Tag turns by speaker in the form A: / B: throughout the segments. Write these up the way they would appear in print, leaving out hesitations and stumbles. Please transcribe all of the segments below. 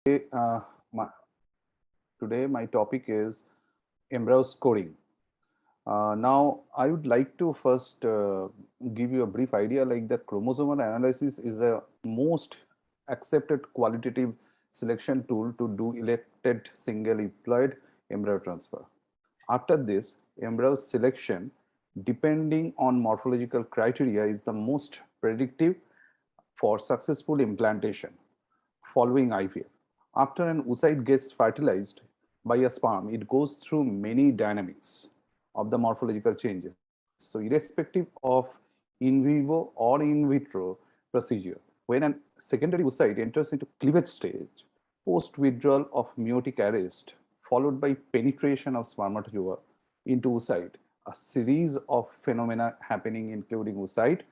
A: Uh, my, Today my topic is embryo scoring. Now I would like to first give you a brief idea, like the chromosomal analysis is a most accepted qualitative selection tool to do elected single haploid embryo transfer. After this, embryo selection, depending on morphological criteria, is the most predictive for successful implantation following IVF. After an oocyte gets fertilized by a sperm, it goes through many dynamics of the morphological changes. So irrespective of in vivo or in vitro procedure, when a secondary oocyte enters into cleavage stage, post-withdrawal of meiotic arrest, followed by penetration of spermatozoa into oocyte, a series of phenomena happening including oocyte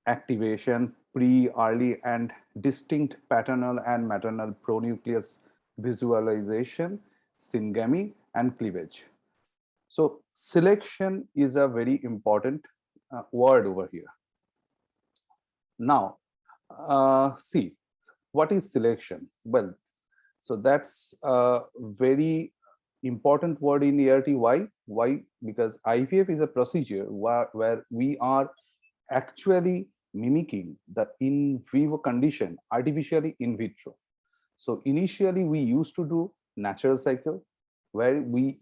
A: activation, pre, early, and distinct paternal and maternal pronucleus visualization, syngamy, and cleavage. So selection is a very important word over here. Now, see, what is selection? Well, so that's a very important word in ERT. Why? Why? Because IVF is a procedure where we are actually mimicking the in vivo condition artificially in vitro. So initially we used to do natural cycle where we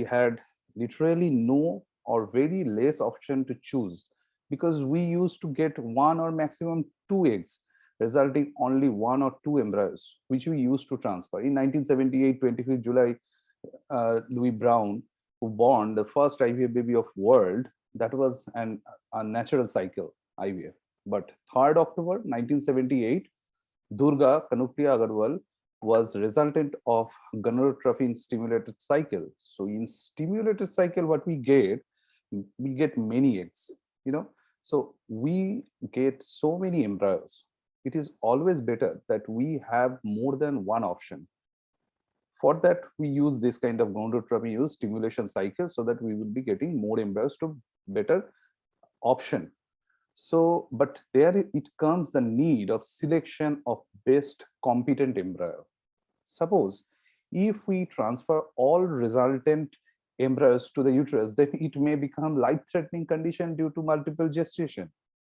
A: had literally no or very less option to choose, because we used to get one or maximum two eggs, resulting only one or two embryos, which we used to transfer. In 1978, 25th July, Louis Brown, who born the first IVF baby of world, that was a natural cycle IVF. But 3rd October 1978, Durga Kanukriya Agarwal was resultant of gonadotropin stimulated cycle. So in stimulated cycle, what we get many eggs, you know. So we get so many embryos. It is always better that we have more than one option. For that, we use this kind of gonadotropin use stimulation cycle so that we will be getting more embryos to better option. So, but there it comes the need of selection of best competent embryo. Suppose if we transfer all resultant embryos to the uterus, then it may become life-threatening condition due to multiple gestation.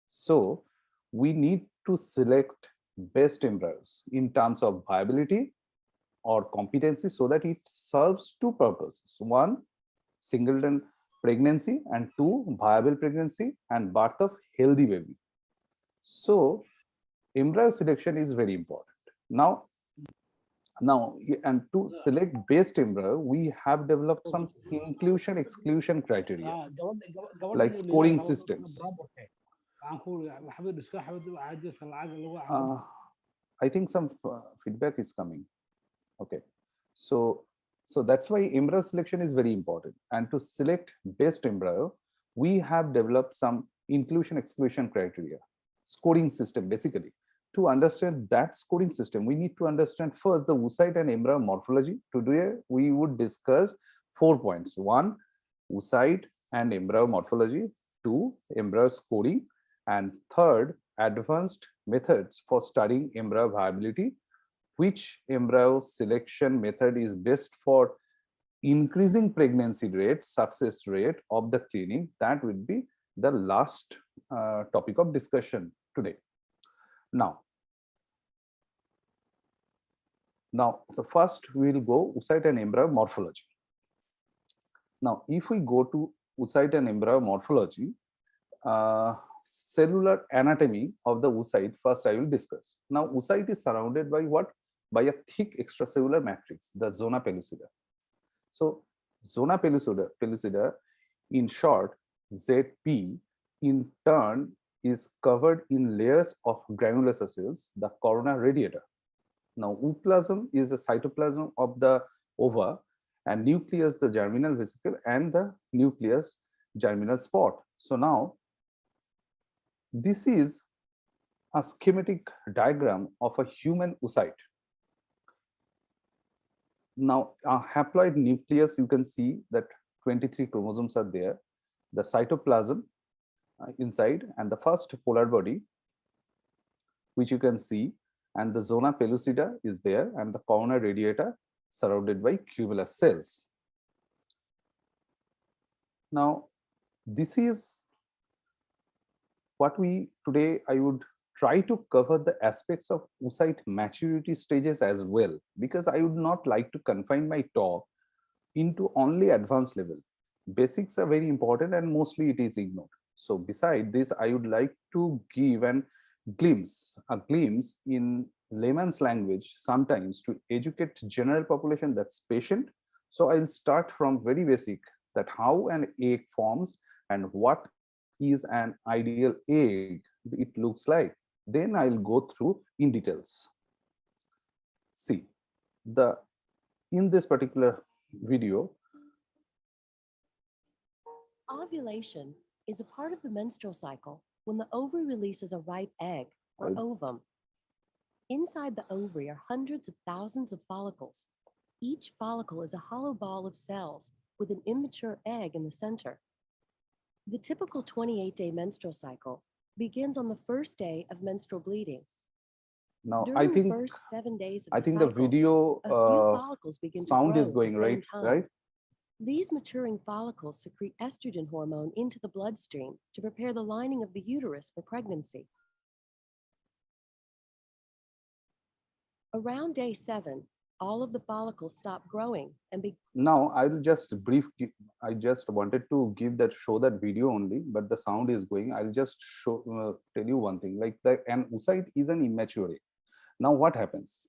A: So we need to select best embryos in terms of viability or competency so that it serves two purposes. One, singleton pregnancy, and two, viable pregnancy and birth of healthy baby. So embryo selection is very important. Now, and to select best embryo, we have developed some inclusion exclusion criteria like scoring systems. Uh, I think some feedback is coming. Okay, so that's why embryo selection is very important. And to select best embryo, we have developed some inclusion exclusion criteria, scoring system. Basically, to understand that scoring system, we need to understand first the oocyte and embryo morphology. Today we would discuss 4 points. One, oocyte and embryo morphology. Two, embryo scoring. And third, advanced methods for studying embryo viability. Which embryo selection method is best for increasing pregnancy rate, success rate of the clinic? That would be the last topic of discussion today. Now, the first we will go oocyte and embryo morphology. Now, if we go to oocyte and embryo morphology, cellular anatomy of the oocyte first I will discuss. Now, oocyte is surrounded by what? By a thick extracellular matrix, the zona pellucida. So zona pellucida, in short, ZP, in turn is covered in layers of granular cells, the corona radiata. Now, ooplasm is the cytoplasm of the ova, and nucleus the germinal vesicle, and the nucleus germinal spot. So now this is a schematic diagram of a human oocyte. Now, a haploid nucleus, you can see that 23 chromosomes are there, the cytoplasm inside, and the first polar body, which you can see, and the zona pellucida is there, and the corona radiata surrounded by cubular cells. Now, this is what we today I would try to cover the aspects of oocyte maturity stages as well, because I would not like to confine my talk into only advanced level. Basics are very important and mostly it is ignored. So beside this, I would like to give a glimpse in layman's language sometimes to educate general population that's patient. So I'll start from very basic, that how an egg forms and what is an ideal egg it looks like. Then I'll go through in details. See, the in this particular video,
B: ovulation is a part of the menstrual cycle when the ovary releases a ripe egg, or ovum. Inside the ovary are hundreds of thousands of follicles. Each follicle is a hollow ball of cells with an immature egg in the center. The typical 28-day menstrual cycle begins on the first day of menstrual bleeding.
A: now
B: During the first 7 days of
A: I
B: the
A: think
B: cycle,
A: the video
B: a few follicles begin to
A: sound
B: grow
A: is going
B: at the same
A: right,
B: time.
A: right?
B: These maturing follicles secrete estrogen hormone into the bloodstream to prepare the lining of the uterus for pregnancy. Around day 7, all of the follicles stop growing and
A: Now I will just I just wanted to show that video only, but the sound is going. I'll just tell you one thing, like an oocyte is an immature egg. Now what happens?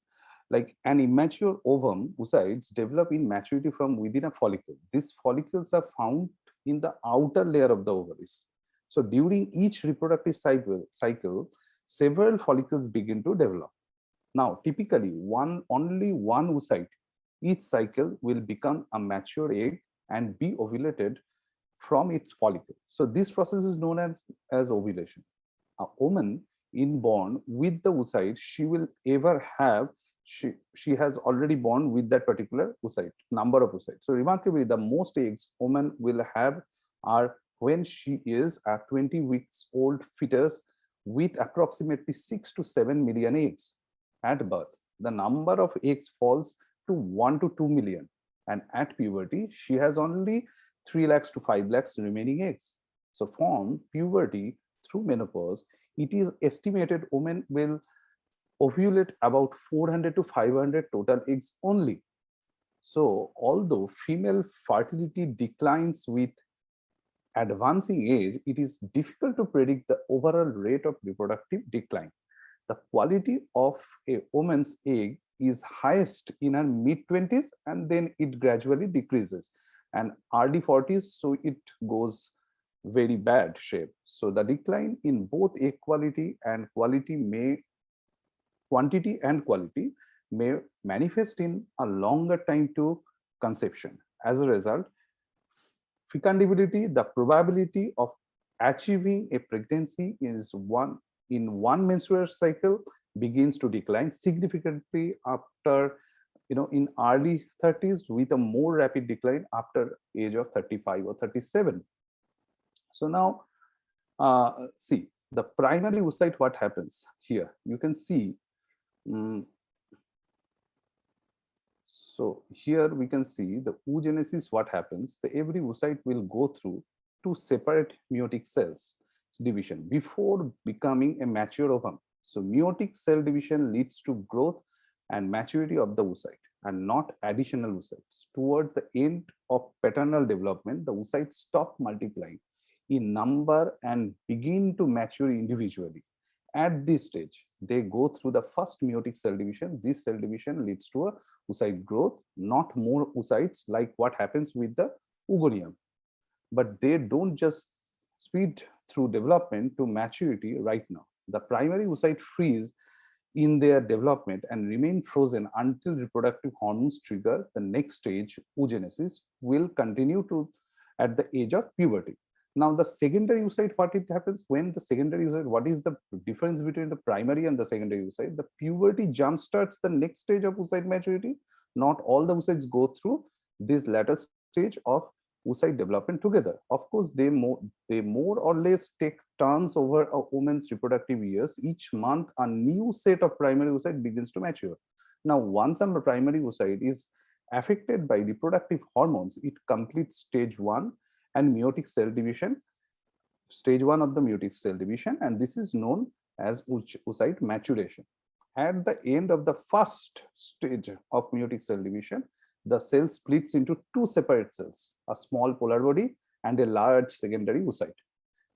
A: Like an immature ovum, oocytes develop in maturity from within a follicle. These follicles are found in the outer layer of the ovaries. So during each reproductive cycle, several follicles begin to develop. Now, typically, only one oocyte each cycle will become a mature egg and be ovulated from its follicle. So this process is known as ovulation. A woman inborn with the oocyte, she will ever have, she has already born with that particular oocyte, number of oocytes. So remarkably, the most eggs woman will have are when she is a 20 weeks old fetus with approximately 6 to 7 million eggs. At birth, the number of eggs falls to 1 to 2 million, and at puberty, she has only 3 lakhs to 5 lakhs remaining eggs. So from puberty through menopause, it is estimated women will ovulate about 400 to 500 total eggs only. So although female fertility declines with advancing age, it is difficult to predict the overall rate of reproductive decline. The quality of a woman's egg is highest in her mid-20s, and then it gradually decreases, and early 40s, so it goes very bad shape. So the decline in both egg quality and quantity may manifest in a longer time to conception. As a result, fecundability, the probability of achieving a pregnancy is one menstrual cycle begins to decline significantly after, in early 30s, with a more rapid decline after age of 35 or 37. So now, see the primary oocyte, what happens here? You can see. So here we can see the oogenesis, what happens. Every oocyte will go through two separate meiotic cells division before becoming a mature ovum. So meiotic cell division leads to growth and maturity of the oocyte and not additional oocytes. Towards the end of paternal development, the oocytes stop multiplying in number and begin to mature individually. At this stage, they go through the first meiotic cell division. This cell division leads to a oocyte growth, not more oocytes like what happens with the oogonium. But they don't just speed through development to maturity right now. The primary oocyte freeze in their development and remain frozen until reproductive hormones trigger the next stage. Oogenesis will continue to at the age of puberty. Now the secondary oocyte, what it happens when the secondary oocyte, what is the difference between the primary and the secondary oocyte? The puberty jumpstarts the next stage of oocyte maturity. Not all the oocytes go through this latter stage of oocyte development together. Of course, they more or less take turns over a woman's reproductive years. Each month, a new set of primary oocyte begins to mature. Now, once a primary oocyte is affected by reproductive hormones, it completes stage 1 and meiotic cell division, stage 1 of the meiotic cell division, and this is known as oocyte maturation. At the end of the first stage of meiotic cell division, the cell splits into two separate cells, a small polar body and a large secondary oocyte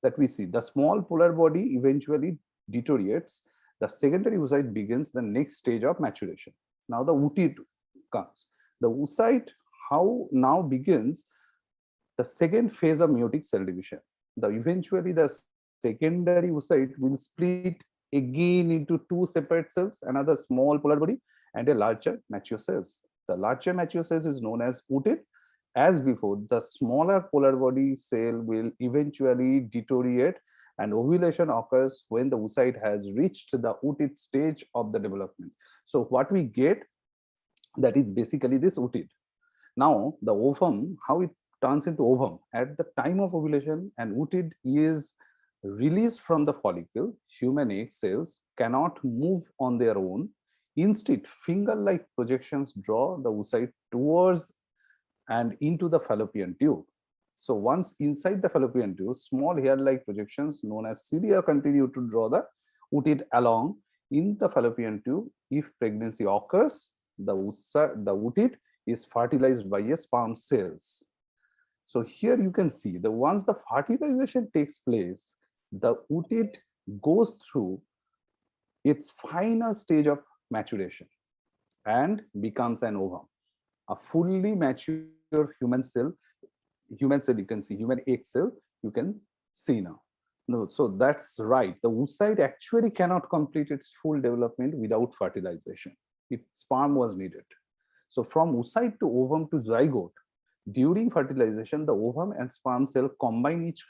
A: that we see. The small polar body eventually deteriorates. The secondary oocyte begins the next stage of maturation. Now the oocyte comes. The oocyte now begins the second phase of meiotic cell division. Eventually the secondary oocyte will split again into two separate cells, another small polar body and a larger mature cells. The larger mature cells is known as oocyte. As before, the smaller polar body cell will eventually deteriorate and ovulation occurs when the oocyte has reached the oocyte stage of the development. So what we get, that is basically this oocyte. Now the ovum, how it turns into ovum. At the time of ovulation, an oocyte is released from the follicle. Human egg cells cannot move on their own. Instead, finger-like projections draw the oocyte towards and into the fallopian tube. So once inside the fallopian tube, small hair-like projections known as cilia continue to draw the oocyte along in the fallopian tube. If pregnancy occurs, the oocyte is fertilized by a sperm cells. So here you can see that once the fertilization takes place, the oocyte goes through its final stage of maturation and becomes an ovum, a fully mature human cell. You can see human egg cell, you can see now. No, so that's right. The oocyte actually cannot complete its full development without fertilization. Its sperm was needed. So from oocyte to ovum to zygote, during fertilization, the ovum and sperm cell combine, each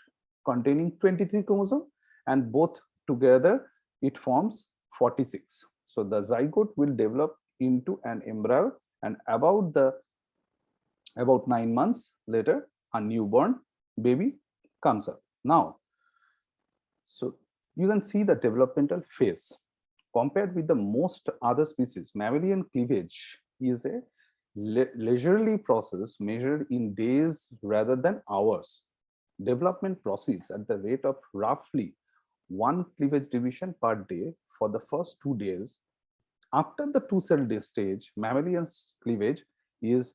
A: containing 23 chromosomes, and both together it forms 46. So the zygote will develop into an embryo, and about 9 months later, a newborn baby comes up. Now, so you can see the developmental phase. Compared with the most other species, mammalian cleavage is a leisurely process measured in days rather than hours. Development proceeds at the rate of roughly 1 cleavage division per day for the first 2 days. After the 2-cell stage, mammalian cleavage is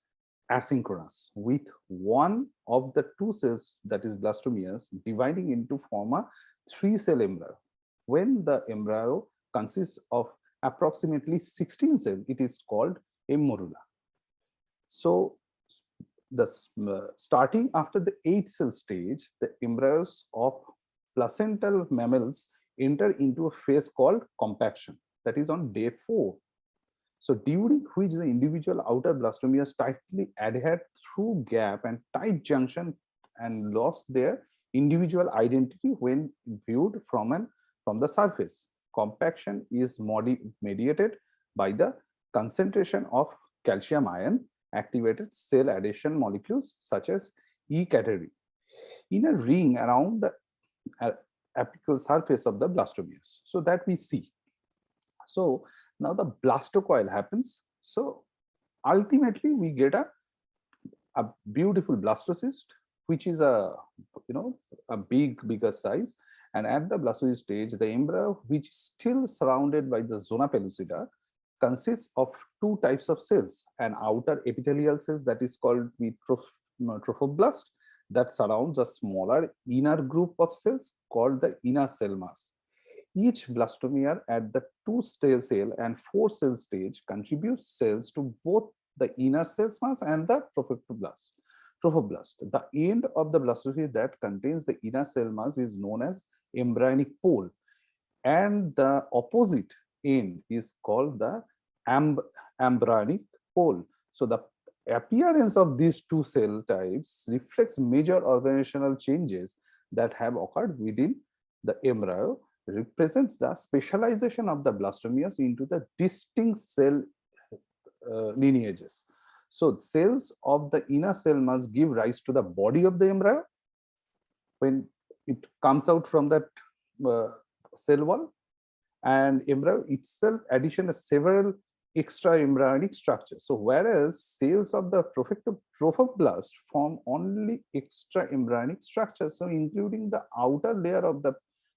A: asynchronous, with one of the 2 cells, that is blastomeres, dividing into form a 3-cell embryo. When the embryo consists of approximately 16 cells, it is called a morula. So starting after the 8-cell stage, the embryos of placental mammals enter into a phase called compaction, that is on day 4. So during which the individual outer blastomeres tightly adhere through gap and tight junction and lost their individual identity when viewed from the surface. Compaction is mediated by the concentration of calcium ion activated cell adhesion molecules such as ESHRE in a ring around the apical surface of the blastomeres. So that we see. So now the blastocoil happens. So ultimately we get a beautiful blastocyst, which is a bigger size. And at the blastocyst stage, the embryo, which is still surrounded by the Zona pellucida, consists of 2 types of cells: an outer epithelial cells that is called the trophoblast that surrounds a smaller inner group of cells called the inner cell mass. Each blastomere at the 2-cell and 4-cell stage contributes cells to both the inner cell mass and the trophoblast. The end of the blastocyst that contains the inner cell mass is known as embryonic pole, and the opposite end is called the embryonic pole. So the appearance of these 2 cell types reflects major organizational changes that have occurred within the embryo, represents the specialization of the blastomeres into the distinct cell lineages. So cells of the inner cell must give rise to the body of the embryo when it comes out from that uh, cell wall, and embryo itself addition of several extra embryonic structures. So whereas cells of the trophoblast form only extra embryonic structures, so including the outer layer of the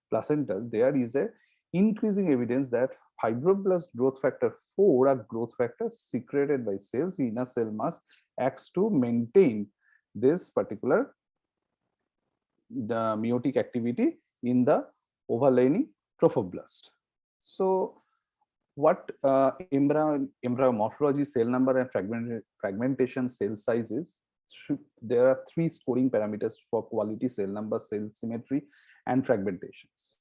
A: placenta, there is a increasing evidence that fibroblast growth factor 4, a growth factor secreted by cells in a cell mass, acts to maintain this particular the meiotic activity in the overlying trophoblast. So what embryo morphology, cell number, and fragmentation, cell sizes? There are 3 scoring parameters for quality: cell number, cell symmetry, and fragmentations.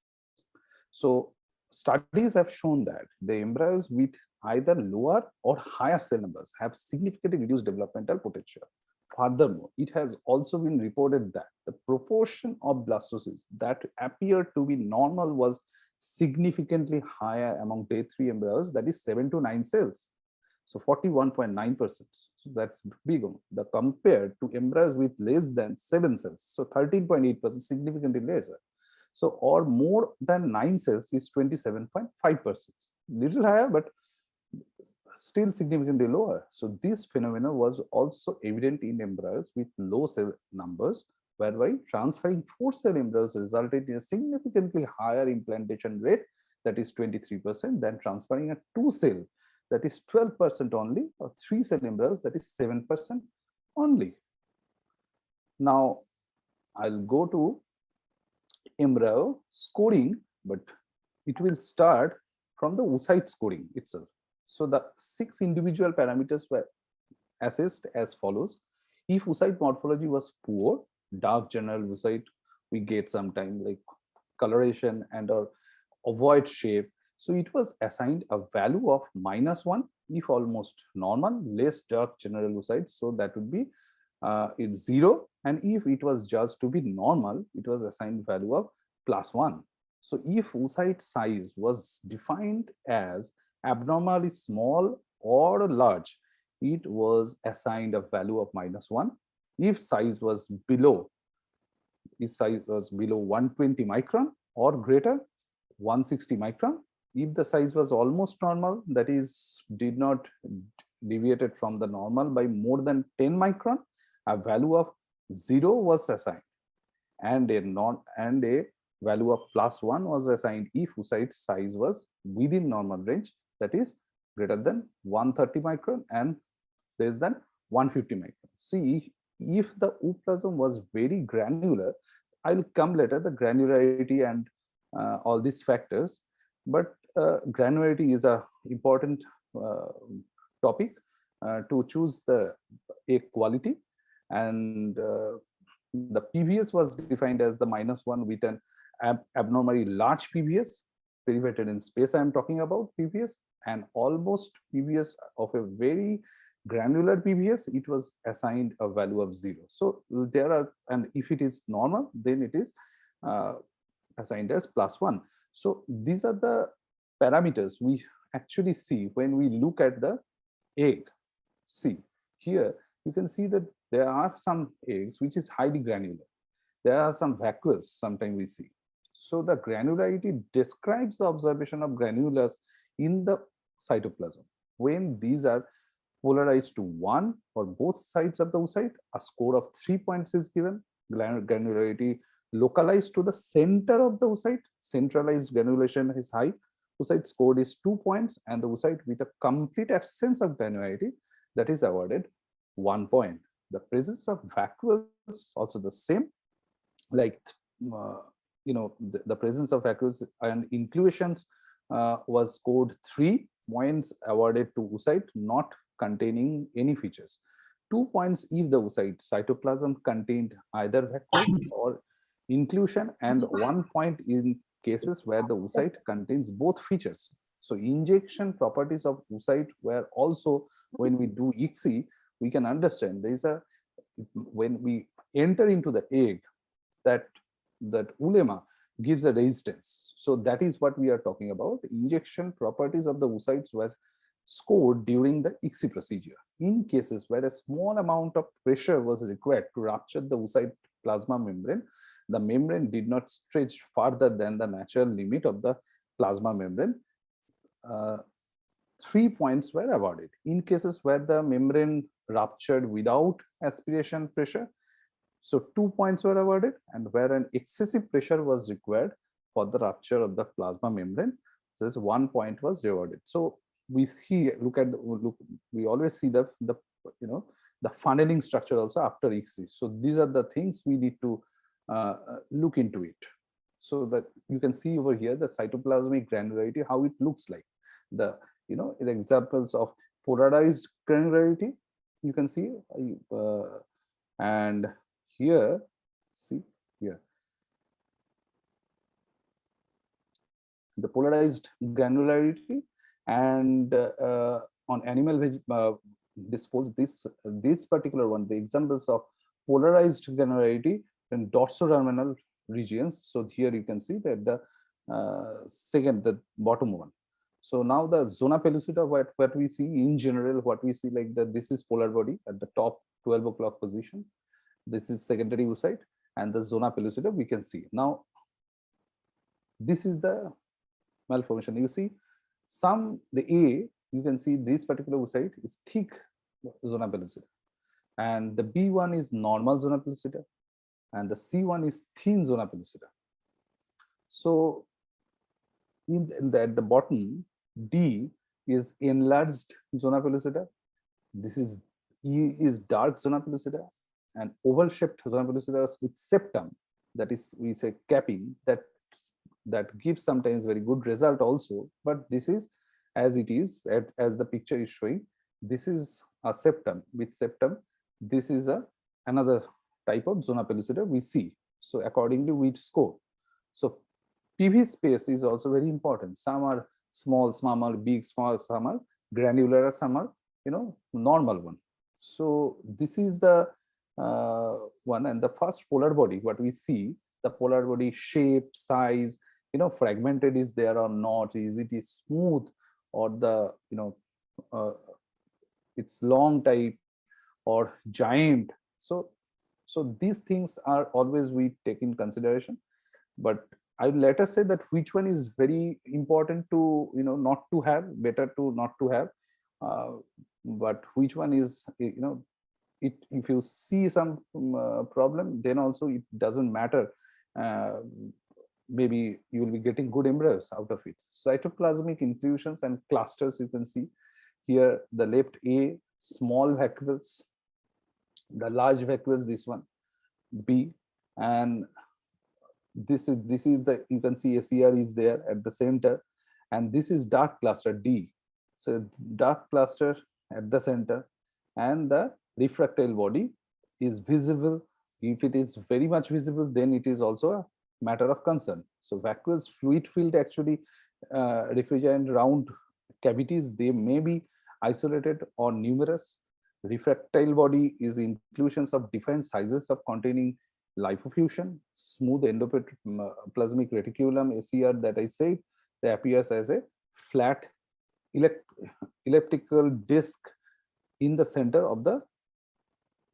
A: So studies have shown that the embryos with either lower or higher cell numbers have significantly reduced developmental potential. Furthermore, it has also been reported that the proportion of blastocysts that appeared to be normal was significantly higher among day 3 embryos, that is 7 to 9 cells. So 41.9%. So that's big. The compared to embryos with less than 7 cells. So 13.8%, significantly lesser. So or more than 9 cells is 27.5%. Little higher, but still significantly lower. So this phenomenon was also evident in embryos with low cell numbers, whereby transferring 4-cell embryos resulted in a significantly higher implantation rate, that is 23%, than transferring a 2-cell, that is 12% only, or 3-cell embryos, that is 7% only. Now I'll go to embryo scoring, but it will start from the oocyte scoring itself. So the 6 individual parameters were assessed as follows. If oocyte morphology was poor, dark general oocyte, we get sometime like coloration and or ovoid shape. So it was assigned a value of -1 if almost normal, less dark general oocytes. So that would be in 0. And if it was judged to be normal, it was assigned value of +1. So if oocyte size was defined as abnormally small or large, it was assigned a value of -1. If size was below, if size was below 120 micron or greater, 160 micron. If the size was almost normal, that is did not deviated from the normal by more than 10 micron, a value of 0 was assigned, and a value of +1 was assigned if oocyte size was within normal range, that is greater than 130 micron and less than 150 micron. See, if the ooplasm was very granular, I'll come later, the granularity and all these factors, but granularity is a important topic to choose the egg quality, and the PVS was defined as the -1 with an abnormally large PVS, perivated in space. I am talking about PVS, and almost PVS of a very granular PVS, it was assigned a value of 0. So there are, and if it is normal, then it is assigned as +1. So these are the parameters we actually see when we look at the egg. See, here you can see that there are some eggs which is highly granular. There are some vacuoles sometimes we see. So the granularity describes the observation of granulars in the cytoplasm. When these are polarized to one or both sides of the oocyte, a score of 3 points is given. Granularity localized to the center of the oocyte, centralized granulation is high, oocyte scored is 2 points, and the oocyte with a complete absence of granularity, that is awarded 1 point. The presence of vacuoles also the same, like the presence of vacuoles and inclusions was scored 3 points, awarded to oocyte not containing any features. 2 points if the oocyte cytoplasm contained either vacuoles or inclusion, and 1 point in cases where the oocyte contains both features. So injection properties of oocyte were also, when we do ESHRE, we can understand there is a, when we enter into the egg, that ulema gives a resistance. So that is what we are talking about. Injection properties of the oocytes were scored during the ESHRE procedure. In cases where a small amount of pressure was required to rupture the oocyte plasma membrane, the membrane did not stretch further than the natural limit of the plasma membrane. 3 points were awarded. In cases where the membrane ruptured without aspiration pressure, so 2 points were awarded, and where an excessive pressure was required for the rupture of the plasma membrane, this 1 point was rewarded. So we see, we always see the the funneling structure also after ESHRE. So these are the things we need to look into it. So that you can see over here the cytoplasmic granularity, how it looks like. The the examples of polarized granularity you can see, and here, see here, the polarized granularity, and on animal dispose this particular one, the examples of polarized granularity in dorsoterminal regions. So here you can see that the the bottom one. So now the zona pellucida, what we see in general, what we see like that, this is polar body at the top 12 o'clock position. This is secondary oocyte, and the zona pellucida we can see. Now this is the malformation. You see the A, you can see this particular oocyte is thick zona pellucida, and the B1 is normal zona pellucida, and the C1 is thin zona pellucida. So at the bottom, D is enlarged zona pellucida. This is E is dark zona pellucida, and oval shaped zona pellucida with septum, that is, we say capping, that gives sometimes very good result also. But this is as it is, as the picture is showing, this is a septum with septum. This is another type of zona pellucida we see. So accordingly we score. So PV space is also very important. Some are small, some are big, small, some are granular, some are normal one. So this is the one. And the first polar body, what we see, the polar body shape, size, fragmented is there or not, is it is smooth, or the it's long type or giant. So these things are always we take in consideration. But I would let us say that which one is very important to not to have, better to not to have, but which one is if you see some problem, then also it doesn't matter. Maybe you will be getting good embryos out of it. Cytoplasmic inclusions and clusters, you can see here, the left A, small vacuoles, the large vacuoles, this one B, and this is the, you can see ESHRE is there at the center, and this is dark cluster D. So dark cluster at the center, and the refractile body is visible. If it is very much visible, then it is also a matter of concern. So vacuous fluid filled, actually refrigerant round cavities, they may be isolated or numerous. Refractile body is inclusions of different sizes of containing lipofuscin, smooth endoplasmic reticulum, ESHRE that I said, they appears as a flat elliptical disc in the center of the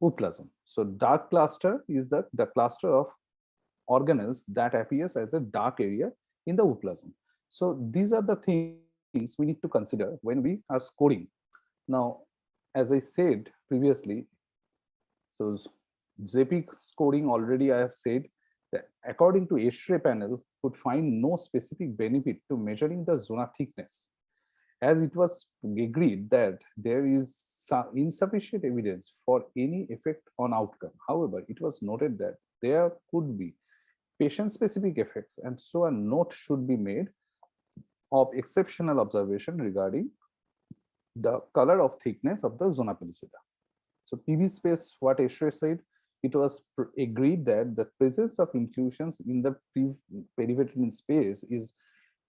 A: ooplasm. So dark cluster is the cluster of organelles that appears as a dark area in the ooplasm. So these are the things we need to consider when we are scoring. Now, as I said previously, so JP scoring already I have said that according to ESHRE panel could find no specific benefit to measuring the zona thickness, as it was agreed that there is insufficient evidence for any effect on outcome. However, it was noted that there could be patient-specific effects, and so a note should be made of exceptional observation regarding the color of thickness of the zona pellucida. So PV space, what ESHRE said, it was agreed that the presence of inclusions in the perivitelline space is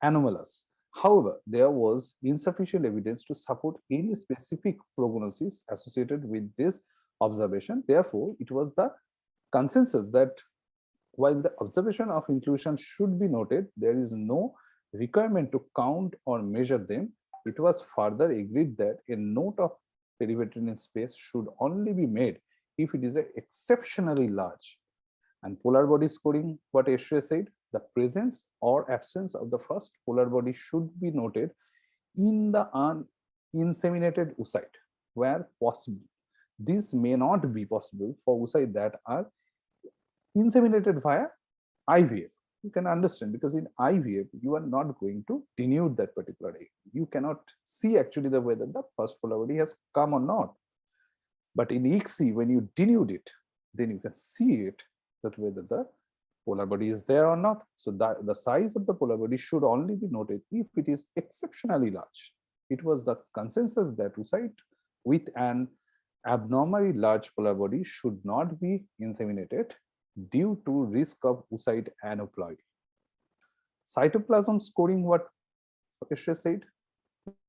A: anomalous. However, there was insufficient evidence to support any specific prognosis associated with this observation. Therefore, it was the consensus that while the observation of inclusion should be noted, there is no requirement to count or measure them It was further agreed that a note of perimeter space should only be made if it is exceptionally large. And polar body scoring, what ESHRE said, the presence or absence of the first polar body should be noted in the uninseminated oocyte where possible. This may not be possible for oocytes that are inseminated via IVF. You can understand, because in IVF you are not going to denude that particular egg. You cannot see actually the whether the first polar body has come or not. But in EHRE, when you denude it, then you can see it that whether the polar body is there or not. So that the size of the polar body should only be noted if it is exceptionally large. It was the consensus that oocyte with an abnormally large polar body should not be inseminated due to risk of oocyte aneuploidy. Cytoplasm scoring, what ESHRE said,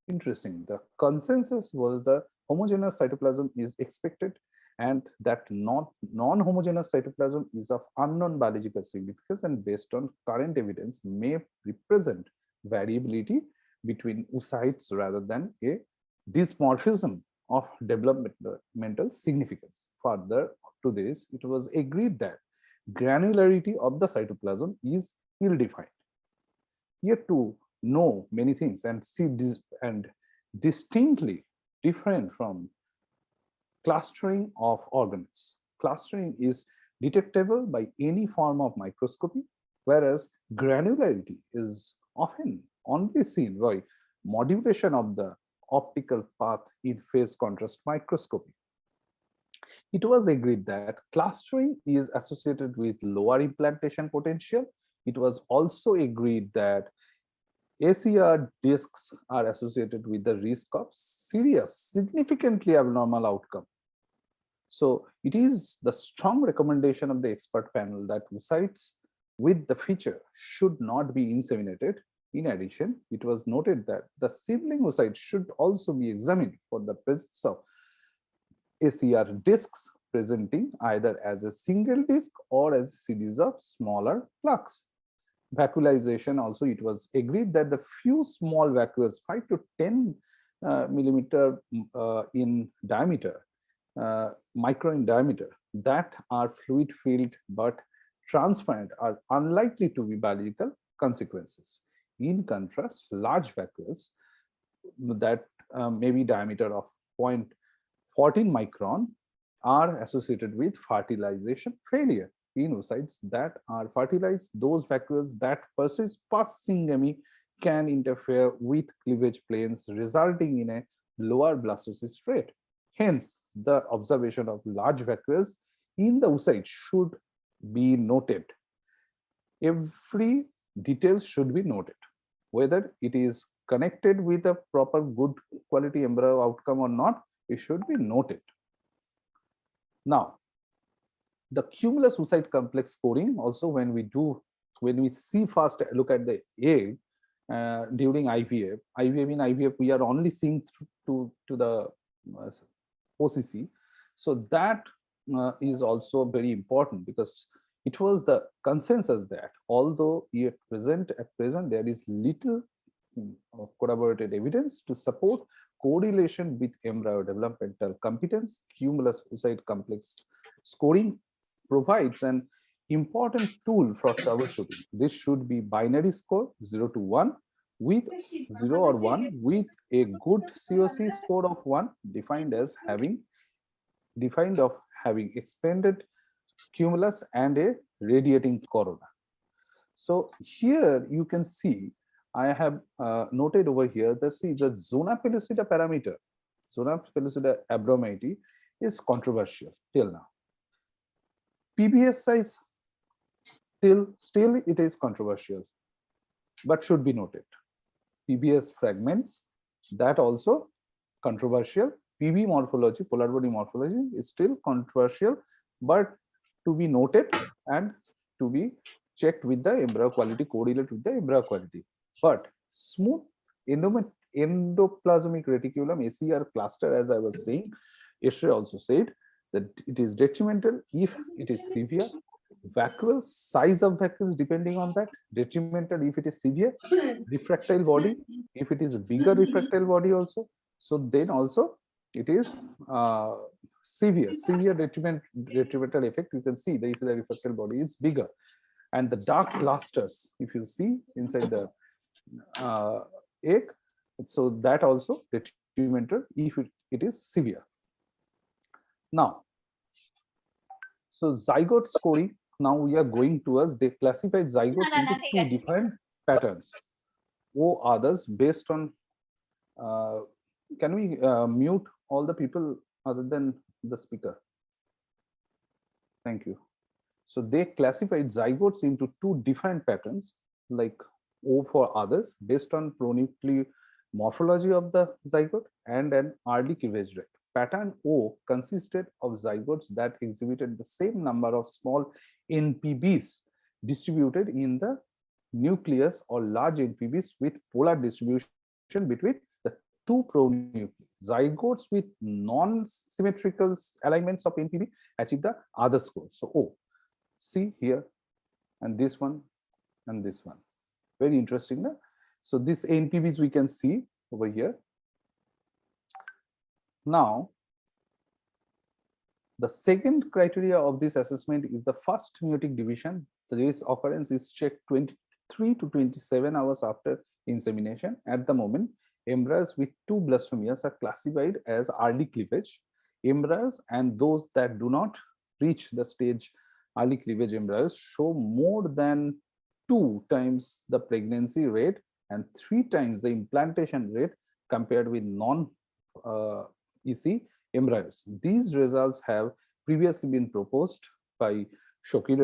A: interesting. The consensus was the homogeneous cytoplasm is expected, and that non-homogeneous cytoplasm is of unknown biological significance and based on current evidence may represent variability between oocytes rather than a dysmorphism of developmental significance. Further to this, it was agreed that granularity of the cytoplasm is ill-defined. Yet to know many things and see and distinctly different from clustering of organelles. Clustering is detectable by any form of microscopy, whereas granularity is often only seen by modulation of the optical path in phase contrast microscopy. It was agreed that clustering is associated with lower implantation potential. It was also agreed that ACR discs are associated with the risk of serious, significantly abnormal outcome. So it is the strong recommendation of the expert panel that oocytes with the feature should not be inseminated. In addition, it was noted that the sibling oocyte should also be examined for the presence of ACR discs presenting either as a single disc or as a series of smaller plaques. Vacuolization also, it was agreed that the few small vacuoles 5 to 10 millimeter in diameter, micro in diameter, that are fluid filled but transparent are unlikely to be biological consequences. In contrast, large vacuoles that may be diameter of 0.14 micron are associated with fertilization failure. In oocytes that are fertilized, those vacuoles that persist past syngamy can interfere with cleavage planes, resulting in a lower blastocyst rate. Hence, the observation of large vacuoles in the oocyte should be noted. Every detail should be noted, whether it is connected with a proper good quality embryo outcome or not, it should be noted. Now, the cumulus oocyte complex scoring also, when we see first look at the egg during IVF in IVF we are only seeing to the OCC. So that is also very important, because it was the consensus that although at present there is little corroborated evidence to support correlation with embryo developmental competence, cumulus oocyte complex scoring provides an important tool for troubleshooting. This should be binary score 0 to 1 with 0 or 1 with a good COC score of 1 defined of having expanded cumulus and a radiating corona. So here you can see I have noted over here that the Zona pellucida parameter, Zona pellucida abnormality is controversial till now. PBS size still it is controversial, but should be noted. PBS fragments, that also controversial. PB morphology, polar body morphology is still controversial, but to be noted and to be checked with the embryo quality, correlate with the embryo quality. But smooth endoplasmic reticulum ACR cluster, as I was saying, ESHRE also said that it is detrimental if it is severe. vacuole, size of vacuoles depending on that, detrimental if it is severe, refractile body if it is a bigger refractile body also. So then also it is severe detrimental effect. You can see that if the refractile body is bigger, and the dark clusters if you see inside the egg, so that also detrimental if it is severe. Now, so zygote scoring, now we are going towards, they classified zygotes into two different patterns. Others based on, can we mute all the people other than the speaker? Thank you. So they classified zygotes into two different patterns, like O for others based on pronuclear morphology of the zygote and an early cleavage rate. Pattern O consisted of zygotes that exhibited the same number of small NPBs distributed in the nucleus or large NPBs with polar distribution between the two pronuclei. Zygotes with non-symmetrical alignments of NPB achieve the other score. So O, see here, and this one and this one. Very interesting. No? So these NPBs we can see over here. Now, the second criteria of this assessment is the first meiotic division. This occurrence is checked 23 to 27 hours after insemination. At the moment, embryos with two blastomeres are classified as early cleavage embryos, and those that do not reach the stage early cleavage embryos show more than 2 times the pregnancy rate and 3 times the implantation rate compared with non-EC embryos. These results have previously been proposed by Shoki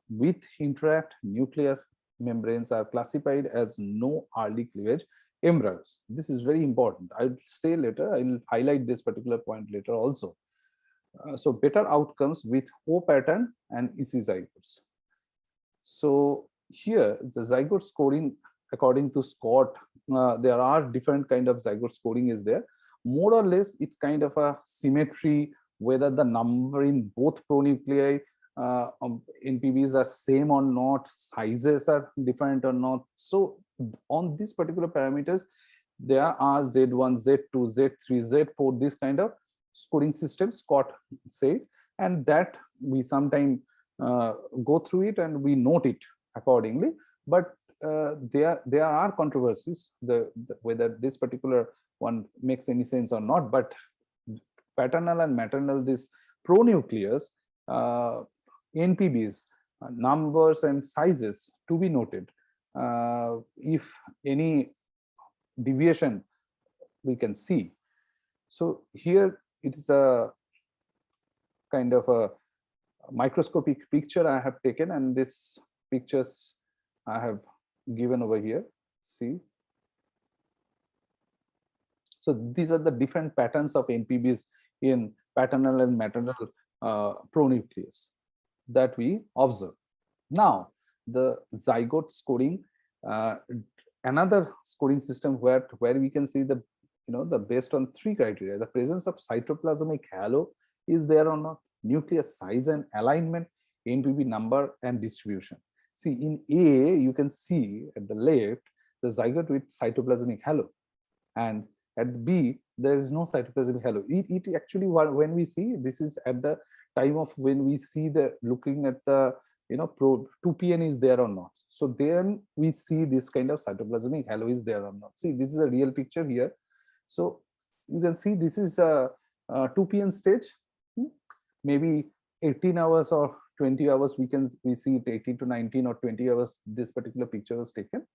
A: with interact nuclear membranes are classified as no early cleavage embryos. This is very important. I'll say later, I will highlight this particular point later also. So better outcomes with O pattern and EC zygotes. So here the zygote scoring according to Scott, there are different kind of zygote scoring is there. More or less, it's kind of a symmetry, whether the number in both pronuclei NPBs are same or not, sizes are different or not. So on these particular parameters, there are Z1, Z2, Z3, Z4, this kind of scoring system Scott said, and that we sometimes go through it and we note it accordingly. But there are controversies whether this particular one makes any sense or not. But paternal and maternal, this pronucleus NPBs numbers and sizes to be noted. If any deviation we can see. So here it is a kind of a microscopic picture I have taken, and this pictures I have given over here. See. So these are the different patterns of NPBs in paternal and maternal pronucleus that we observe. Now, the zygote scoring, another scoring system where we can see the based on 3 criteria: the presence of cytoplasmic halo is there or not, nucleus size and alignment, NPB number and distribution. See, in A, you can see at the left the zygote with cytoplasmic halo, and at B there is no cytoplasmic halo. It actually, when we see, this is at the time of when we see the looking at the 2PN is there or not. So then we see this kind of cytoplasmic halo is there or not. See, this is a real picture here. So you can see this is a 2PN stage. Maybe 18 hours or 20 hours we see it 18 to 19 or 20 hours this particular picture was taken,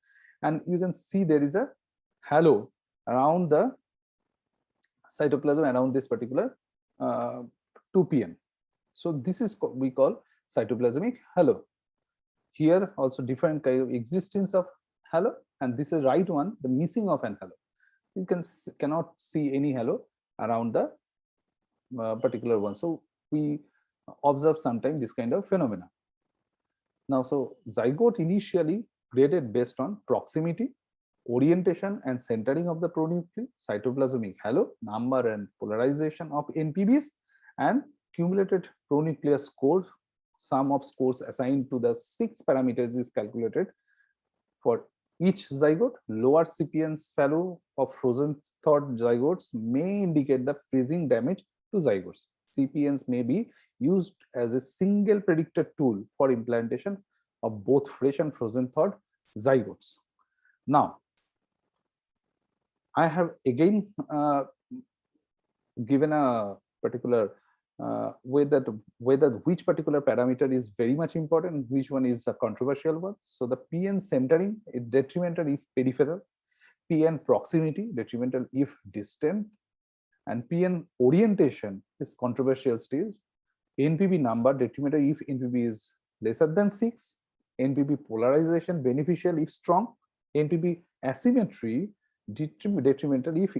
A: and you can see there is a halo around the cytoplasm around this particular 2PN. So this is we call cytoplasmic halo. Here also different kind of existence of halo, and this is right one, the missing of an halo. You cannot see any halo around the particular one. So we observe sometimes this kind of phenomena. Now, so zygote initially graded based on proximity, orientation and centering of the pronuclei, cytoplasmic halo, number and polarization of NPBs, and cumulated pronuclear score sum of scores assigned to the 6 parameters is calculated for each zygote. Lower CPN's value of frozen thawed zygotes may indicate the freezing damage to zygotes. CPNs may be used as a single predictor tool for implantation of both fresh and frozen thawed zygotes. Now, I have again given a particular whether which particular parameter is very much important, which one is a controversial one. So the PN centering is detrimental if peripheral, PN proximity detrimental if distant, and PN orientation is controversial still. NPB number detrimental if NPB is lesser than 6, NPB polarization beneficial if strong, NPB asymmetry detrimental if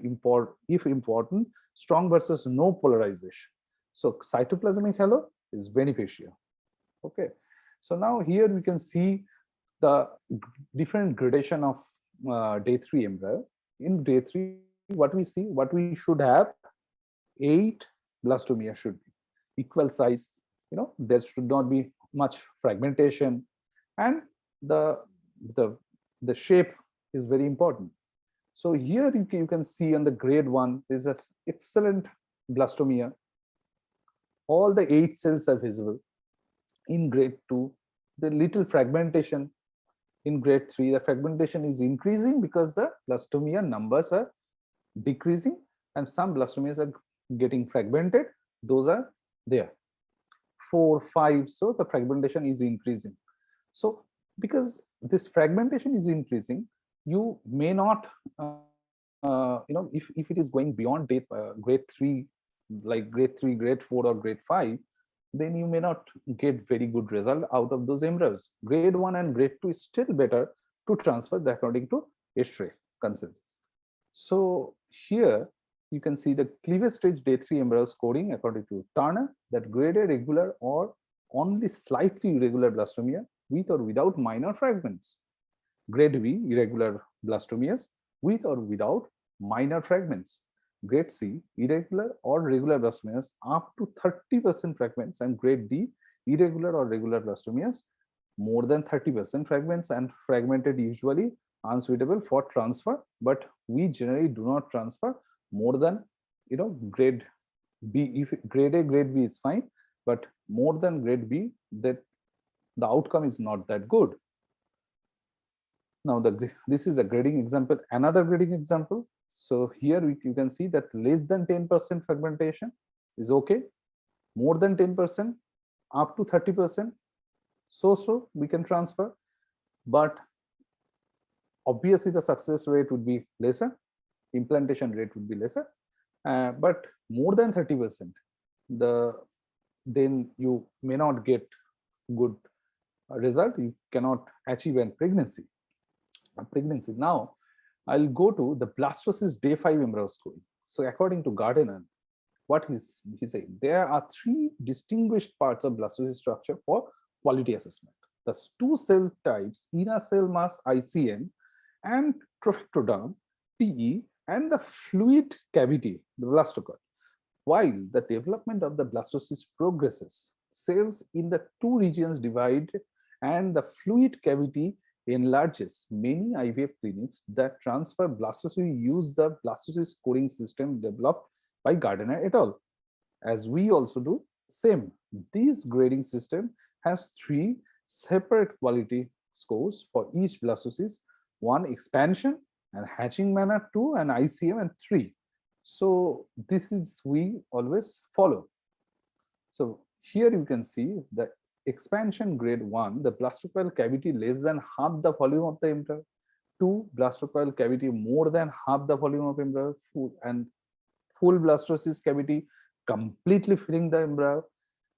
A: important, strong versus no polarization. So cytoplasmic halo is beneficial. Okay, so now here we can see the different gradation of day 3 embryo. In day 3, what we see, what we should have, 8 blastomia should be equal size. There should not be much fragmentation, and the shape is very important. So here you can see on the grade 1 is that excellent blastomia. All the 8 cells are visible. In grade 2, the little fragmentation. In grade 3, the fragmentation is increasing because the blastomia numbers are decreasing, and some blastomias are getting fragmented. Those are there. 4, 5, so the fragmentation is increasing. So because this fragmentation is increasing, you may not, if it is going beyond grade 3, like grade 3, grade 4, or grade 5, then you may not get very good result out of those embryos. Grade 1 and grade 2 is still better to transfer according to ESHRE consensus. So here you can see the cleavage stage day 3 embryo scoring according to Turner, that graded regular or only slightly irregular blastomia with or without minor fragments. Grade B, irregular blastomias with or without minor fragments. Grade C, irregular or regular blastomias up to 30% fragments, and grade D, irregular or regular blastomias more than 30% fragments and fragmented, usually unsuitable for transfer, but we generally do not transfer more than grade B. If grade A, grade B is fine, but more than grade B, that the outcome is not that good. Now this is a grading example, another grading example. So here you can see that less than 10% fragmentation is okay, more than 10%, up to 30%, so we can transfer, but obviously the success rate would be lesser, implantation rate would be lesser, but more than 30%, then you may not get good result. You cannot achieve a pregnancy. Now I'll go to the Blastocyst day 5 embryo scoring. So according to Gardner, what he saying, there are 3 distinguished parts of Blastocyst structure for quality assessment. The 2 cell types, inner cell mass ICM and trophectoderm TE, and the fluid cavity, the blastocoel. While the development of the blastocyst progresses, cells in the 2 regions divide and the fluid cavity enlarges. Many IVF clinics that transfer blastocyst use the blastocyst scoring system developed by Gardner et al. As we also do same. This grading system has 3 separate quality scores for each blastocyst: 1 expansion and hatching manner, 2 and ICM, and 3. So this is we always follow. So here you can see the expansion grade 1, the blastocoel cavity less than half the volume of the embryo; 2, blastocoel cavity more than half the volume of embryo, and full blastocyst cavity completely filling the embryo;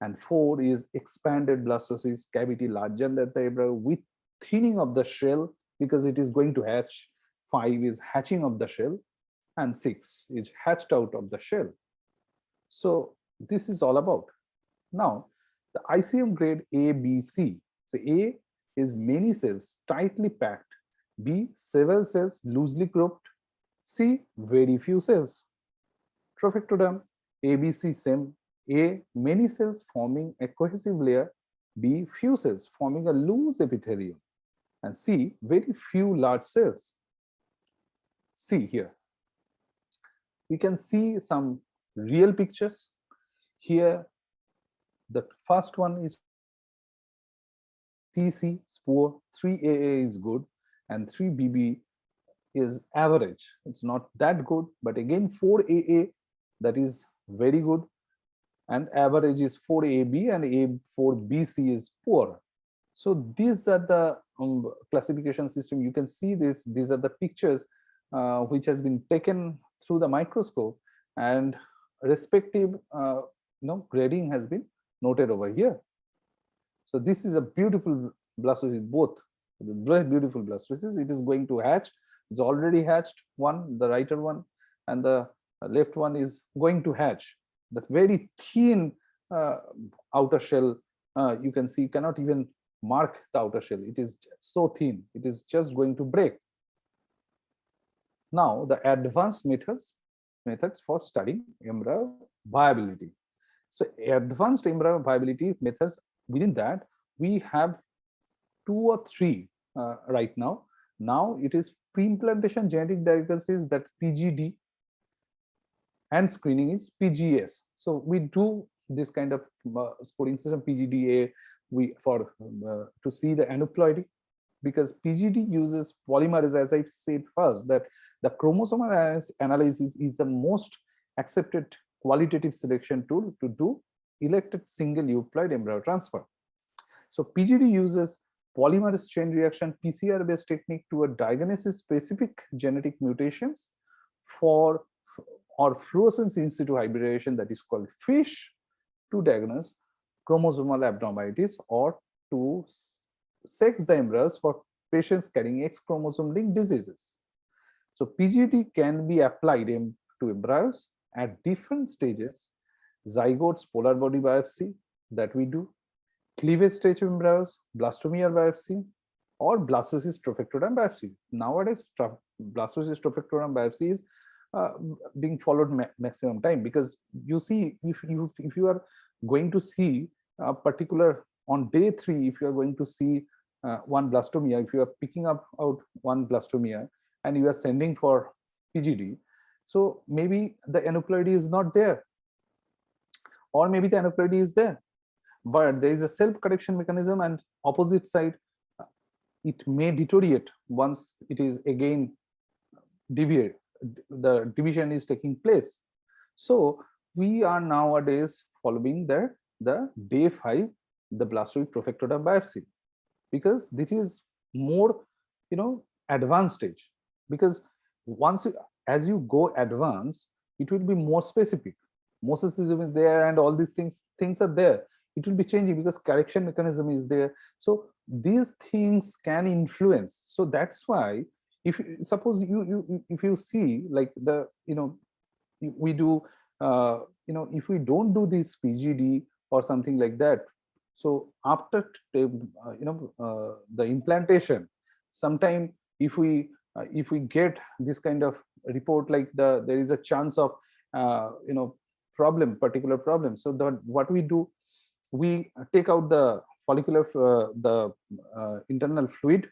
A: and 4 is expanded blastocyst cavity larger than the embryo with thinning of the shell because it is going to hatch; 5 is hatching of the shell; and 6 is hatched out of the shell. So this is all about. Now the ICM grade A, B, C. So A is many cells tightly packed, B several cells loosely grouped, C very few cells. Trophectoderm, ABC same. A many cells forming a cohesive layer, B, few cells forming a loose epithelium, and C, very few large cells. See here, we can see some real pictures. Here, the first one is TC is poor, 3AA is good, and 3BB is average. It's not that good, but again 4AA, that is very good, and average is 4AB, and A4BC is poor. So these are the classification system. You can see this. These are the pictures which has been taken through the microscope, and respective grading has been noted over here. So this is a beautiful blastocyst, both very beautiful blastocyst. It is going to hatch. It's already hatched, one, the righter one, and the left one is going to hatch. The very thin outer shell, you can see, cannot even mark the outer shell. It is so thin, it is just going to break. Now the advanced methods for studying embryo viability. So advanced embryo viability methods, within that we have 2 or 3 right now. Now it is pre-implantation genetic diagnosis, that PGD, and screening is PGS. So we do this kind of scoring system, PGDA, for to see the aneuploidy, because PGD uses polymerase, as I said first, that the chromosomal analysis is the most accepted qualitative selection tool to do elected single euploid embryo transfer. So PGD uses polymerase chain reaction PCR based technique to a diagnosis specific genetic mutations for or fluorescence in situ hybridization, that is called FISH, to diagnose chromosomal abnormalities or to sex the embryos for patients carrying X chromosome linked diseases. So PGD can be applied to embryos at different stages: zygotes, polar body biopsy that we do, cleavage stage embryos, blastomere biopsy, or blastocyst trophectoderm biopsy. Nowadays, blastocyst trophectoderm biopsy is being followed maximum time, because you see, if you are going to see a particular, on day 3, if you are going to see one blastomere, if you are picking up out one blastomere and you are sending for PGD, so maybe the aneuploidy is not there, or maybe the aneuploidy is there, but there is a self correction mechanism, and opposite side it may deteriorate once it is again deviate, the division is taking place. So we are nowadays following the day 5, the blastoid trophectoderm biopsy, because this is more advanced stage, because once as you go advanced, it will be more specific. Mosaicism is there, and all these things are there. It will be changing because correction mechanism is there. So these things can influence. So that's why, if suppose if you see, like we do if we don't do this PGD or something like that, so after the implantation, sometime if we get this kind of report, like there is a chance of particular problem, so what we do, we take out the follicular internal fluid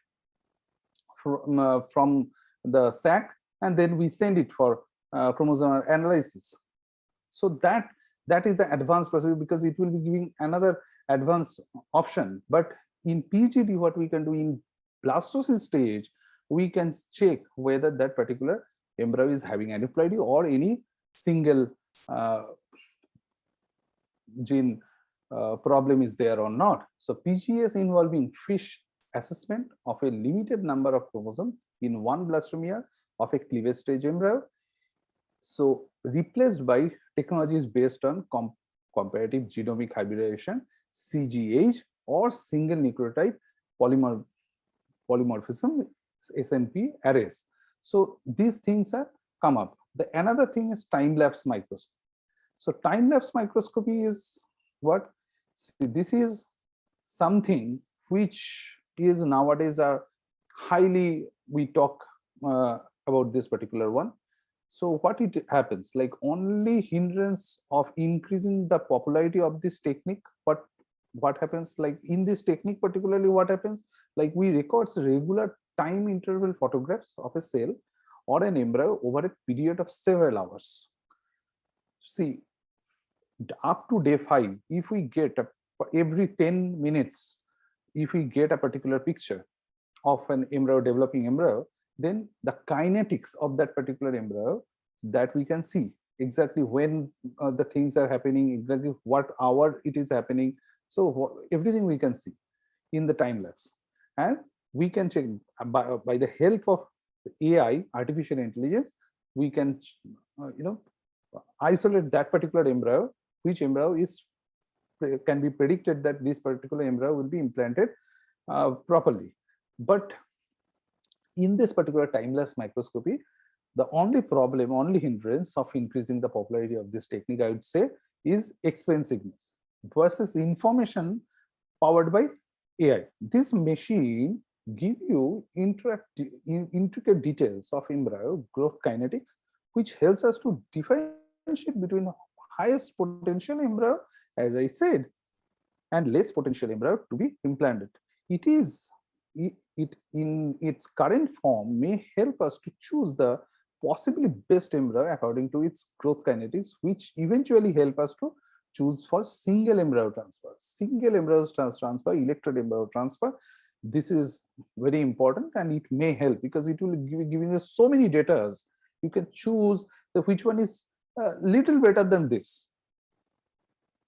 A: from the sac, and then we send it for chromosomal analysis. So that is the advanced procedure, because it will be giving another advanced option. But in PGD, what we can do in blastocyst stage, we can check whether that particular embryo is having aneuploidy or any single gene problem is there or not. So PGS involving FISH assessment of a limited number of chromosomes in one blastomere of a cleavage stage embryo, so replaced by technologies based on comparative genomic hybridization, CGH, or single nucleotide polymorphism, SNP arrays. So these things are come up. The another thing is time-lapse microscopy. So time-lapse microscopy is what? See, this is something which is nowadays are highly, we talk about this particular one. So what it happens, like only hindrance of increasing the popularity of this technique, what what happens, like in this technique particularly, what happens, like we record regular time interval photographs of a cell or an embryo over a period of several hours. See, up to day 5, if we get every 10 minutes, if we get a particular picture of an embryo, developing embryo, then the kinetics of that particular embryo, that we can see exactly when the things are happening, exactly what hour it is happening. So everything we can see in the time lapse, and we can check by the help of AI, artificial intelligence, we can isolate that particular embryo, which embryo is can be predicted that this particular embryo will be implanted properly. But in this particular time-lapse microscopy, the only problem, only hindrance of increasing the popularity of this technique, I would say, is expensiveness versus information powered by AI. This machine give you intricate details of embryo growth kinetics, which helps us to differentiate between highest potential embryo, as I said, and less potential embryo to be implanted. It in its current form may help us to choose the possibly best embryo according to its growth kinetics, which eventually help us to choose for single embryo transfer, electrode embryo transfer. This is very important, and it may help because it will give giving you so many data. You can choose which one is a little better than this.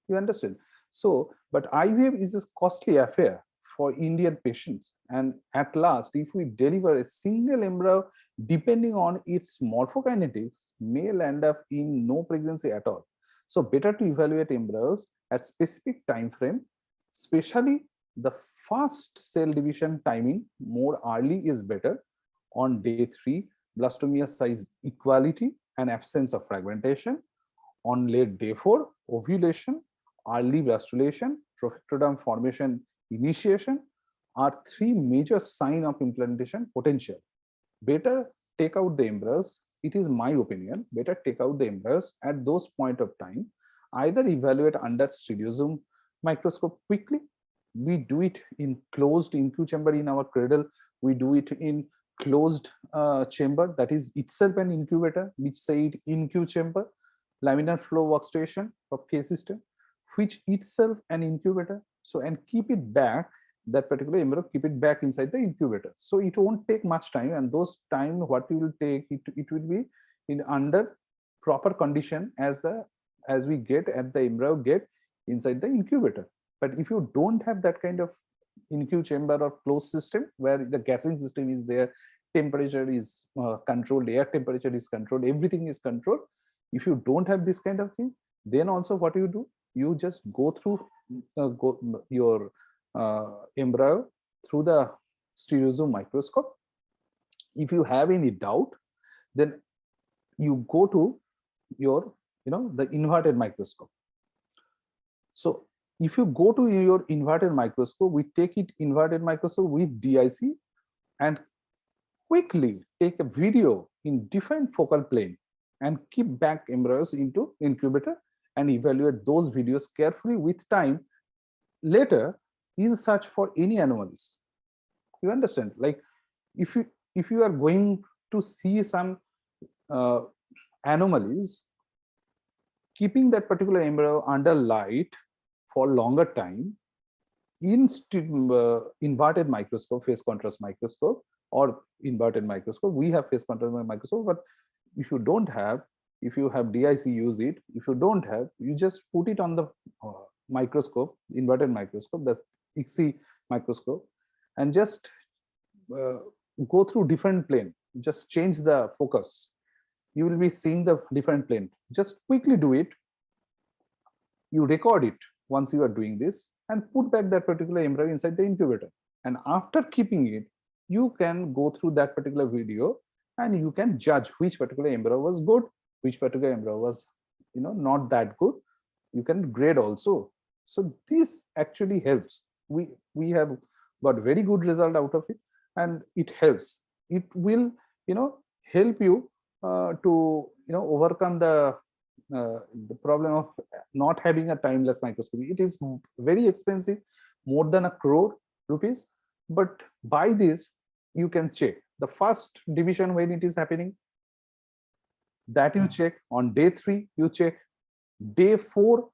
A: You understand? So, but IVF is a costly affair for Indian patients, and at last, if we deliver a single embryo, depending on its morphokinetics, may land up in no pregnancy at all. So better to evaluate embryos at specific time frame, especially the fast cell division timing. More early is better. On day 3, blastomia size equality and absence of fragmentation. On late day 4, ovulation, early blastulation, trophectoderm formation initiation are 3 major signs of implantation potential. Better take out the embryos. It is my opinion, better take out the embryos at those point of time. Either evaluate under stereosome microscope quickly. We do it in closed InQ chamber in our cradle. We do it in closed chamber, that is itself an incubator, which say it InQ chamber, laminar flow workstation of K system, which itself an incubator. So, and keep it back, that particular embryo, keep it back inside the incubator. So it won't take much time, and those time what you will take, it will be in under proper condition as we get at the embryo get inside the incubator. But if you don't have that kind of InQ chamber or closed system where the gassing system is there, temperature is controlled, air temperature is controlled, everything is controlled. If you don't have this kind of thing, then also what you do, you just go through your embryo through the stereosome microscope. If you have any doubt, then you go to your the inverted microscope. So if you go to your inverted microscope, we take it inverted microscope with DIC and quickly take a video in different focal plane and keep back embryos into incubator and evaluate those videos carefully with time. Later, you search for any anomalies. You understand? Like if you are going to see some anomalies, keeping that particular embryo under light for longer time in inverted microscope, phase contrast microscope, or inverted microscope. We have phase contrast microscope, but if you don't have, if you have DIC, use it. If you don't have, you just put it on the microscope, inverted microscope, the ESHRE microscope, and just go through different plane. Just change the focus. You will be seeing the different plane. Just quickly do it. You record it once you are doing this and put back that particular embryo inside the incubator. And after keeping it, you can go through that particular video and you can judge which particular embryo was good, which particular embryo was not that good. You can grade also. So this actually helps. We have got very good result out of it, and it helps. It will help you to overcome the the problem of not having a timeless microscopy. It is very expensive, more than 1 crore rupees. But by this, you can check the first division when it is happening. That you check on day 3. You check day 4.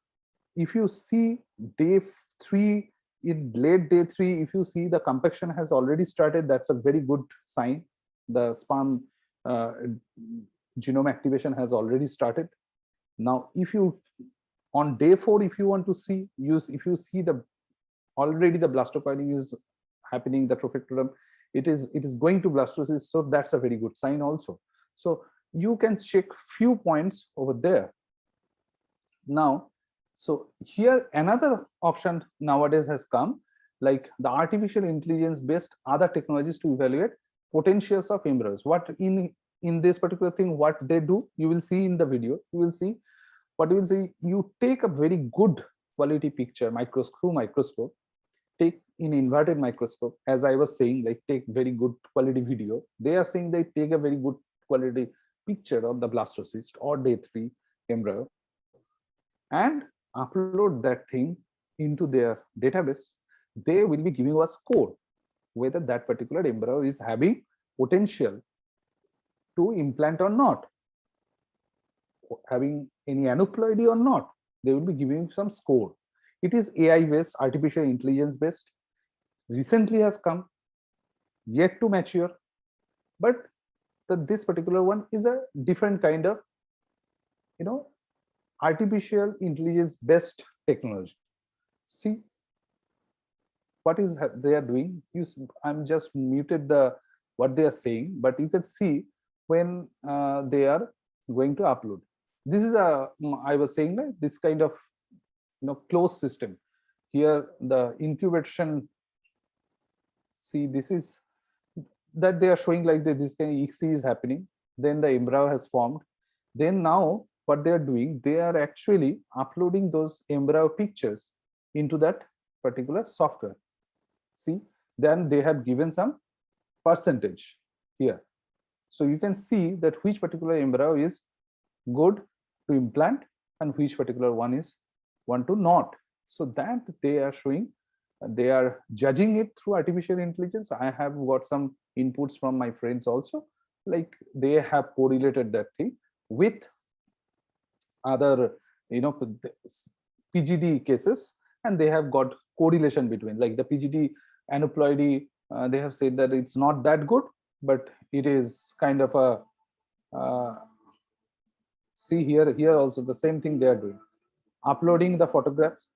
A: If you see day 3, in late day 3, if you see the compaction has already started, that's a very good sign. The sperm genome activation has already started. Now, if you on day 4, if you want to see, if you see the already the blastocoiling is happening, the trophectoderm, it is going to blastocyst, so that's a very good sign also. So you can check few points over there. Now, so here another option nowadays has come, like the artificial intelligence based other technologies to evaluate potentials of embryos. What in this particular thing, what they do, you will see in the video. You will see what you will see. You take a very good quality picture, microscope, take in inverted microscope, as I was saying, like take very good quality video. They are saying they take a very good quality picture of the blastocyst or day 3 embryo and upload that thing into their database. They will be giving us score whether that particular embryo is having potential to implant or not, having any anucleate or not. They will be giving some score. It is AI based, artificial intelligence based, recently has come, yet to mature, but this particular one is a different kind of, artificial intelligence based technology. See what is they are doing. I'm just muted the what they are saying, but you can see when they are going to upload. This is I was saying that this kind of closed system. Here the incubation, see this is that they are showing like this kind of EXE is happening, then the embryo has formed, then now what they are doing, they are actually uploading those embryo pictures into that particular software. See, then they have given some percentage here, so you can see that which particular embryo is good to implant and which particular one is one to not. So that they are showing, they are judging it through artificial intelligence. I have got some inputs from my friends also, like they have correlated that thing with other PGD cases, and they have got correlation between, like the PGD aneuploidy, they have said that it's not that good, but it is kind of a see here also the same thing they are doing, uploading the photographs,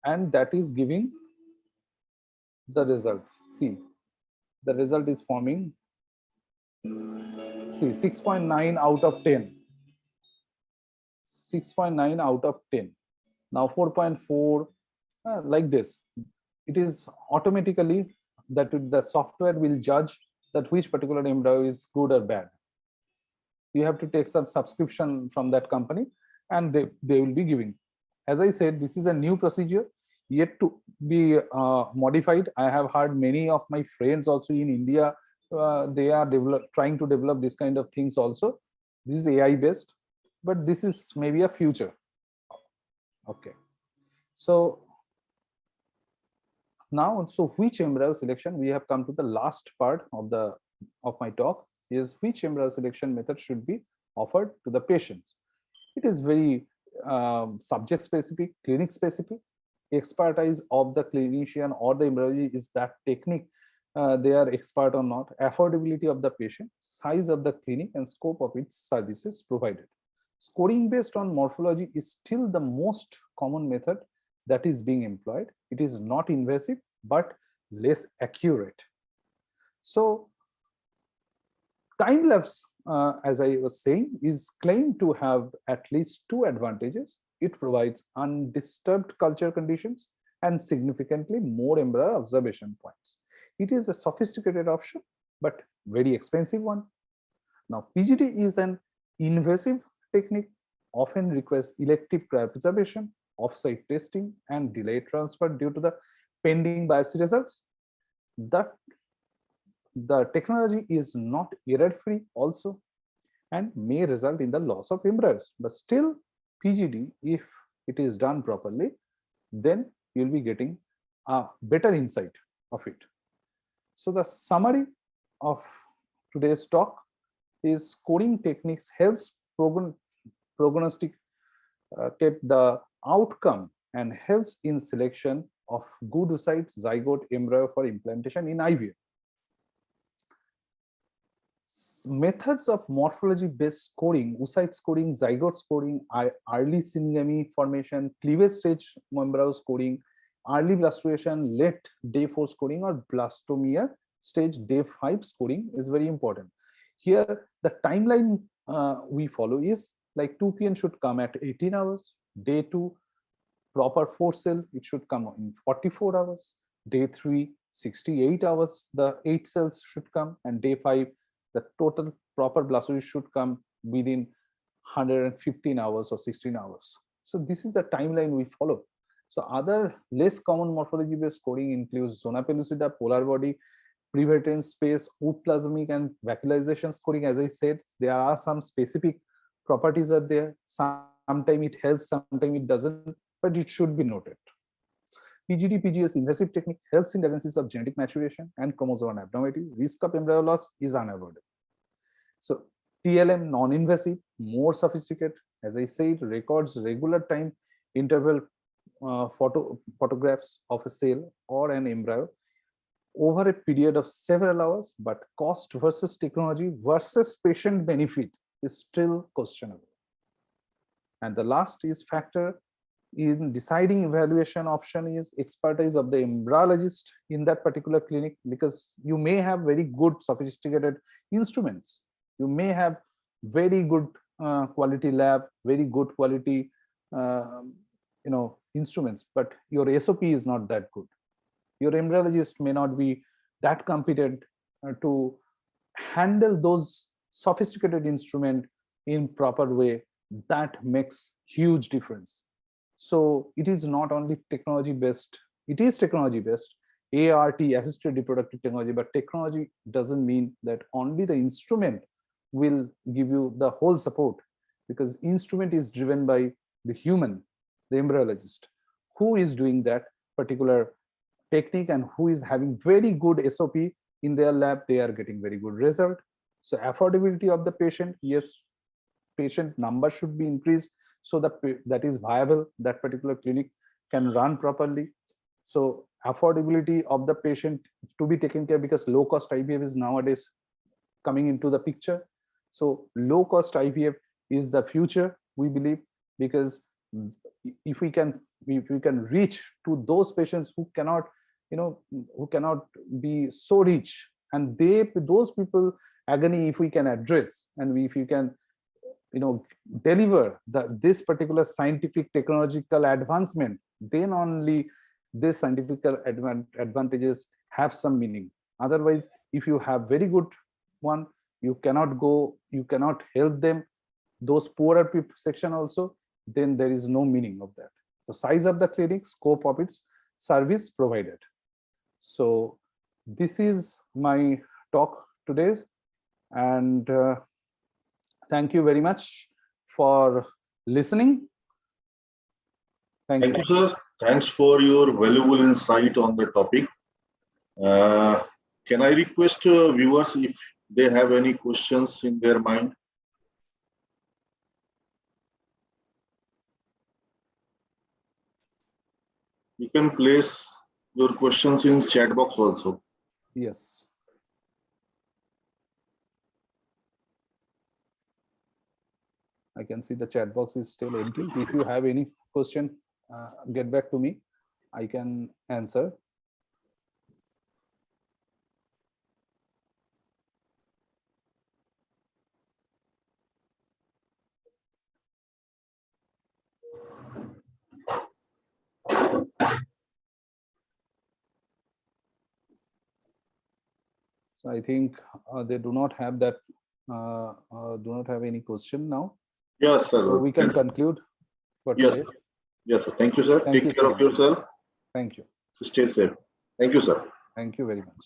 A: and that is giving the result. See, the result is forming, see 6.9 out of 10, 6.9 out of 10. Now 4.4, like this. It is automatically that the software will judge that which particular embryo is good or bad. You have to take some subscription from that company, and they will be giving. As I said, this is a new procedure yet to be modified. I have heard many of my friends also in India, they are trying to develop this kind of things also. This is AI based, but this is maybe a future. Okay, so now, so which embryo selection, we have come to the last part of my talk, is which embryo selection method should be offered to the patients. It is very subject specific, clinic specific. Expertise of the clinician or the embryologist, is that technique they are expert or not, affordability of the patient, size of the clinic, and scope of its services provided. Scoring based on morphology is still the most common method that is being employed. It is not invasive but less accurate. So time lapse, as I was saying, is claimed to have at least 2 advantages. It provides undisturbed culture conditions and significantly more embryo observation points. It is a sophisticated option, but very expensive one. Now, PGD is an invasive technique, often requires elective cryopreservation, off-site testing, and delayed transfer due to the pending biopsy results. The technology is not error-free also. and may result in the loss of embryos. But still, PGD, if it is done properly, then you'll be getting a better insight of it. So the summary of today's talk is scoring techniques helps prognostic the outcome and helps in selection of good oocyte zygote embryo for implantation in IVF. Methods of morphology based scoring, oocyte scoring, zygote scoring, early syngamy formation, cleavage stage embryo scoring, early blastocyst, late day 4 scoring, or blastomia stage day 5 scoring is very important. Here the timeline we follow is like 2PN should come at 18 hours, day 2 proper 4 cell, it should come in 44 hours, day 3 68 hours, the 8 cells should come, and day 5 the total proper blastocyst should come within 115 hours or 16 hours. So this is the timeline we follow. So other less common morphology based scoring includes Zona pellucida, polar body, preventive space, ooplasmic, and vacuolization scoring. As I said, there are some specific properties are there. Sometimes it helps, sometimes it doesn't, but it should be noted. PGD PGS invasive technique helps in diagnosis of genetic maturation and chromosomal abnormality. Risk of embryo loss is unavoidable. So TLM non-invasive, more sophisticated. As I said, records regular time interval photographs of a cell or an embryo over a period of several hours, but cost versus technology versus patient benefit is still questionable. And the last is factor in deciding evaluation option is expertise of the embryologist in that particular clinic, because you may have very good sophisticated instruments, you may have very good quality lab, very good quality instruments, but your SOP is not that good. Your embryologist may not be that competent to handle those sophisticated instruments in proper way. That makes huge difference. So it is not only technology based, it is technology based, ART, assisted reproductive technology, but technology doesn't mean that only the instrument will give you the whole support, because instrument is driven by the human, the embryologist, who is doing that particular technique and who is having very good SOP in their lab. They are getting very good result. So affordability of the patient, yes, patient number should be increased so that is viable, that particular clinic can run properly. So affordability of the patient to be taken care, because low cost IVF is nowadays coming into the picture. So low cost IVF is the future, we believe, because if we can reach to those patients who cannot be so rich, and those people agony, if we can address, and if we can deliver this particular scientific technological advancement, then only this scientific advantages have some meaning. Otherwise, if you have very good one, you cannot help them, those poorer people section also, then there is no meaning of that. So size of the clinic, scope of its service provided. So this is my talk today, and thank you very much for listening.
C: Thank you, sir. Thanks for your valuable insight on the topic. Can I request viewers if they have any questions in their mind? You can place your questions in chat box also.
A: Yes. I can see the chat box is still empty. If you have any question, get back to me. I can answer. So I think they do not have that. Do not have any question now.
C: Yes, sir.
A: So we can conclude for today.
C: Yes, sir. Thank you, sir.
A: Thank you
C: Take care of yourself.
A: Thank you.
C: Stay safe. Thank you, sir.
A: Thank you very much.